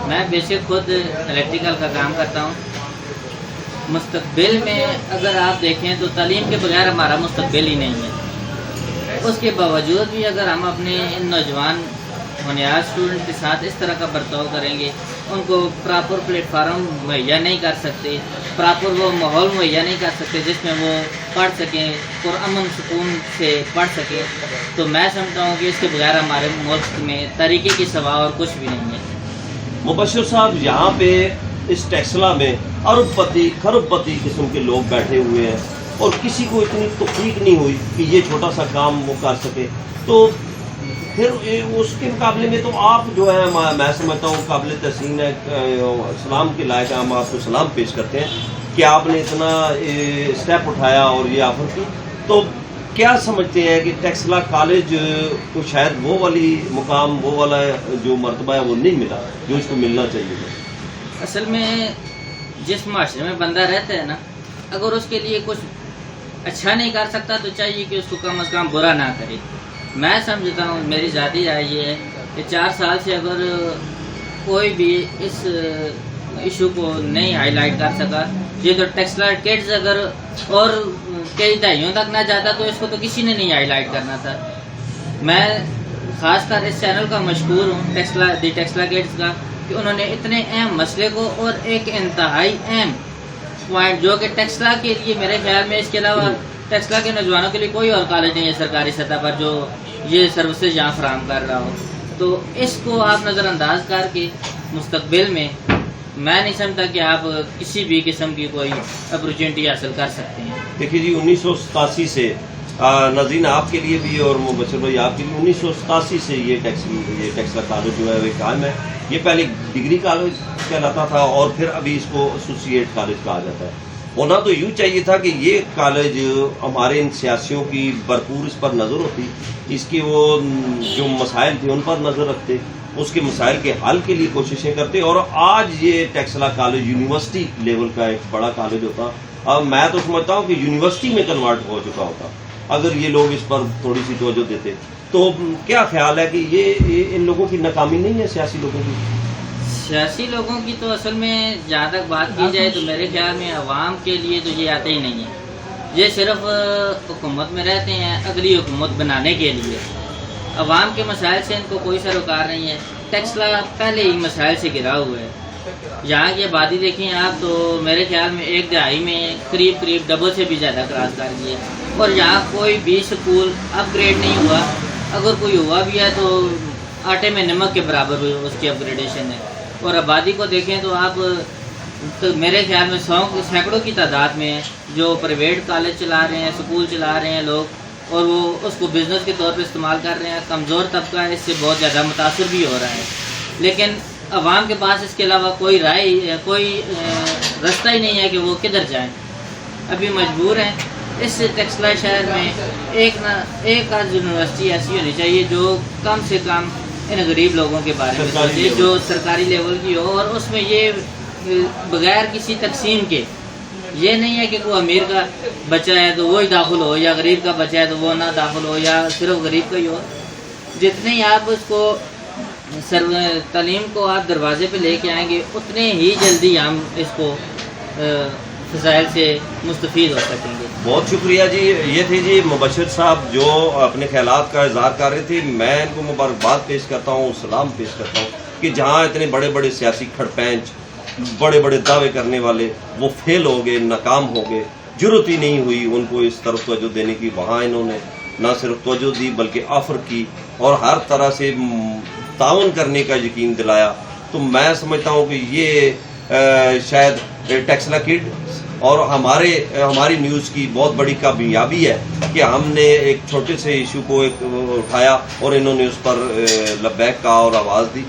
میں بیسک خود الیکٹریکل کا کام کرتا ہوں. مستقبل میں اگر آپ دیکھیں تو تعلیم کے بغیر ہمارا مستقبل ہی نہیں ہے. اس کے باوجود بھی اگر ہم اپنے ان نوجوان بنیاد اسٹوڈنٹ کے ساتھ اس طرح کا برتاؤ کریں گے، ان کو پراپر پلیٹ فارم مہیا نہیں کر سکتے، پراپر وہ ماحول مہیا نہیں کر سکتے جس میں وہ پڑھ سکیں، پرامن سکون سے پڑھ سکیں، تو میں سمجھتا ہوں کہ اس کے بغیر ہمارے ملک میں طریقے کی سوا اور کچھ بھی نہیں ہے. مبشر صاحب، یہاں پہ اس ٹیکسلا میں ارب پتی خرب پتی قسم کے لوگ بیٹھے ہوئے ہیں اور کسی کو اتنی توفیق نہیں ہوئی کہ یہ چھوٹا سا کام وہ کر سکے. تو پھر اس کے مقابلے میں تو آپ جو ہے میں سمجھتا ہوں قابل تحسین ہے، سلام کے لائق ہم آپ کو سلام پیش کرتے ہیں کہ آپ نے اتنا اسٹیپ اٹھایا اور یہ آفر کی. تو کیا سمجھتے ہیں کہ ٹیکسلا کالج کو شاید وہ والی مقام، وہ والا جو مرتبہ ہے وہ نہیں ملا جو اس کو ملنا چاہیے تھا؟ اصل میں جس معاشرے میں بندہ رہتا ہے نا، اگر اس کے لیے کچھ اچھا نہیں کر سکتا تو چاہیے کہ اس کو کم از کم برا نہ کرے. میں سمجھتا ہوں، میری ذاتی رائے یہ ہے کہ 4 سال سے اگر کوئی بھی اس ایشو کو نہیں ہائی لائٹ کر سکا، یہ تو ٹیکسلا کڈز اگر اور کئی دہائیوں تک نہ جاتا تو اس کو تو کسی نے نہیں ہائی لائٹ کرنا تھا. میں خاص کر اس چینل کا مشکور ہوں، ٹیکسلا کڈز کا، کہ انہوں نے اتنے اہم مسئلے کو اور ایک انتہائی اہم پوائنٹ جو کہ ٹیکسلا کے لیے میرے خیال میں اس کے علاوہ ٹیکسلا کے نوجوانوں کے لیے کوئی اور کالج نہیں ہے سرکاری سطح پر جو یہ سروسز یہاں فراہم کر رہا ہو، تو اس کو آپ نظر انداز کر کے مستقبل میں نہیں سمجھتا کہ آپ کسی بھی قسم کی کوئی اپرچونٹی حاصل کر سکتے ہیں. دیکھیے جی، 1987 سے ناظرین آپ کے لیے بھی اور مبشر بھائی آپ کے لیے 1987 سے یہ ٹیکسلا کالج جو ہے وہ قائم ہے. یہ پہلے ڈگری کالج کہلاتا تھا اور پھر ابھی اس کو ایسوسیٹ کالج کہا جاتا ہے. ہونا تو یوں چاہیے تھا کہ یہ کالج ہمارے ان سیاسیوں کی بھرپور اس پر نظر ہوتی، اس کے وہ جو مسائل تھے ان پر نظر رکھتے، اس کے مسائل کے حل کے لیے کوششیں کرتے، اور آج یہ ٹیکسلا کالج یونیورسٹی لیول کا ایک بڑا کالج ہوتا. اب میں تو سمجھتا ہوں کہ یونیورسٹی میں کنورٹ ہو چکا ہوتا اگر یہ لوگ اس پر تھوڑی سی توجہ دیتے. تو کیا خیال ہے کہ یہ ان لوگوں کی ناکامی نہیں ہے، سیاسی لوگوں کی؟ سیاسی لوگوں کی تو اصل میں جہاں تک بات کی جائے تو میرے خیال میں عوام کے لیے تو یہ آتے ہی نہیں ہیں. یہ صرف حکومت میں رہتے ہیں اگلی حکومت بنانے کے لیے. عوام کے مسائل سے ان کو کوئی سروکار نہیں ہے. ٹیکسلا پہلے ہی مسائل سے گھرا ہوا ہے. یہاں کی آبادی دیکھیں آپ تو میرے خیال میں 1 دہائی میں قریب ڈبل سے بھی زیادہ کراس کر گئی ہے، اور یہاں کوئی بھی سکول اپ گریڈ نہیں ہوا. اگر کوئی ہوا بھی ہے تو آٹے میں نمک کے برابر ہوئی اس کی اپ گریڈیشن ہے. اور آبادی کو دیکھیں تو آپ تو میرے خیال میں سینکڑوں کی تعداد میں جو پرائیویٹ کالج چلا رہے ہیں، سکول چلا رہے ہیں لوگ، اور وہ اس کو بزنس کے طور پہ استعمال کر رہے ہیں. کمزور طبقہ اس سے بہت زیادہ متاثر بھی ہو رہا ہے، لیکن عوام کے پاس اس کے علاوہ کوئی رائے، کوئی رستہ ہی نہیں ہے کہ وہ کدھر جائیں. ابھی مجبور ہیں. اس ٹیکسلا شہر میں ایک آدھ یونیورسٹی ایسی ہونی چاہیے جو کم سے کم ان غریب لوگوں کے بارے میں سوچے، جو سرکاری لیول کی ہو، اور اس میں یہ بغیر کسی تقسیم کے، یہ نہیں ہے کہ کوئی امیر کا بچہ ہے تو وہی داخل ہو، یا غریب کا بچہ ہے تو وہ نہ داخل ہو، یا صرف غریب کا ہی ہو. جتنے آپ اس کو تعلیم کو آپ دروازے پہ لے کے آئیں گے اتنے ہی جلدی ہم اس کو فضائل سے مستفید ہو سکیں گے. بہت شکریہ جی. یہ تھے جی مبشر صاحب جو اپنے خیالات کا اظہار کر رہے تھے. میں ان کو مبارکباد پیش کرتا ہوں، سلام پیش کرتا ہوں کہ جہاں اتنے بڑے بڑے سیاسی کھڑپینچ، بڑے بڑے دعوے کرنے والے وہ فیل ہو گئے، ناکام ہو گئے، ضرورت ہی نہیں ہوئی ان کو اس طرف توجہ دینے کی. وہاں انہوں نے نہ صرف توجہ دی بلکہ آفر کی اور ہر طرح سے تعاون کرنے کا یقین دلایا. تو میں سمجھتا ہوں کہ یہ شاید ٹیکسلا کڈ اور ہماری نیوز کی بہت بڑی کامیابی ہے کہ ہم نے ایک چھوٹے سے ایشو کو اٹھایا اور انہوں نے اس پر لبیک کہا اور آواز دی.